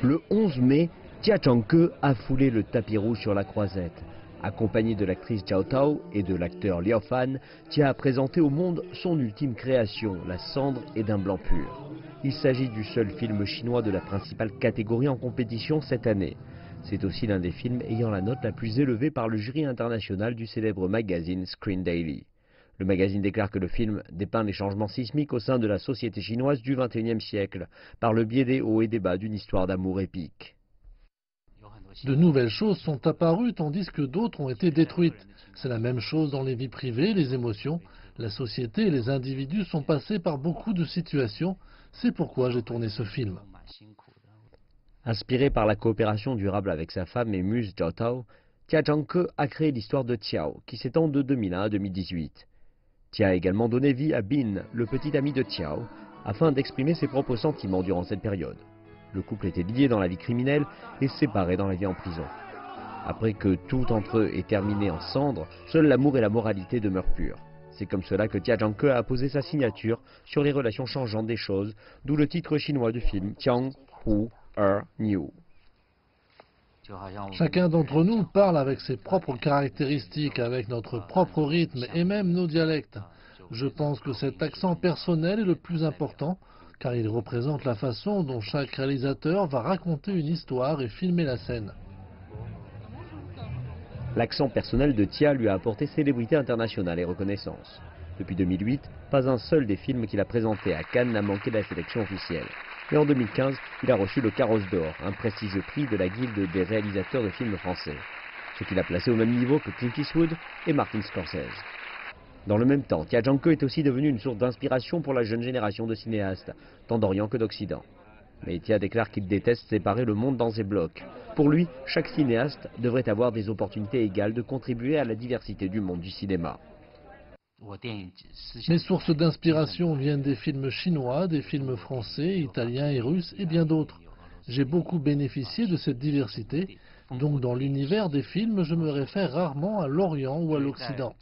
Le 11 mai, Tia Chang-ke a foulé le tapis rouge sur la Croisette. Accompagnée de l'actrice Zhao Tao et de l'acteur Liao Fan, Tia a présenté au monde son ultime création, La cendre est d'un blanc pur. Il s'agit du seul film chinois de la principale catégorie en compétition cette année. C'est aussi l'un des films ayant la note la plus élevée par le jury international du célèbre magazine Screen Daily. Le magazine déclare que le film dépeint les changements sismiques au sein de la société chinoise du XXIe siècle, par le biais des hauts et des bas d'une histoire d'amour épique. De nouvelles choses sont apparues tandis que d'autres ont été détruites. C'est la même chose dans les vies privées, les émotions. La société et les individus sont passés par beaucoup de situations. C'est pourquoi j'ai tourné ce film. Inspiré par la coopération durable avec sa femme et muse Zhao Tao, Tia Chang-ke a créé l'histoire de Tiao, qui s'étend de 2001 à 2018. Tia a également donné vie à Bin, le petit ami de Tiao, afin d'exprimer ses propres sentiments durant cette période. Le couple était lié dans la vie criminelle et séparé dans la vie en prison. Après que tout entre eux est terminé en cendres, seul l'amour et la moralité demeurent purs. C'est comme cela que Tia Chang-ke a posé sa signature sur les relations changeantes des choses, d'où le titre chinois du film Tiang Hu Er Niu. Chacun d'entre nous parle avec ses propres caractéristiques, avec notre propre rythme et même nos dialectes. Je pense que cet accent personnel est le plus important, car il représente la façon dont chaque réalisateur va raconter une histoire et filmer la scène. L'accent personnel de Tia lui a apporté célébrité internationale et reconnaissance. Depuis 2008, pas un seul des films qu'il a présentés à Cannes n'a manqué de la sélection officielle. Et en 2015, il a reçu le Carrosse d'Or, un prestigieux prix de la Guilde des réalisateurs de films français, ce qui l'a placé au même niveau que Clint Eastwood et Martin Scorsese. Dans le même temps, Tia Chang-ke est aussi devenu une source d'inspiration pour la jeune génération de cinéastes, tant d'Orient que d'Occident. Mais Tia déclare qu'il déteste séparer le monde dans ses blocs. Pour lui, chaque cinéaste devrait avoir des opportunités égales de contribuer à la diversité du monde du cinéma. Mes sources d'inspiration viennent des films chinois, des films français, italiens et russes et bien d'autres. J'ai beaucoup bénéficié de cette diversité, donc dans l'univers des films, je me réfère rarement à l'Orient ou à l'Occident.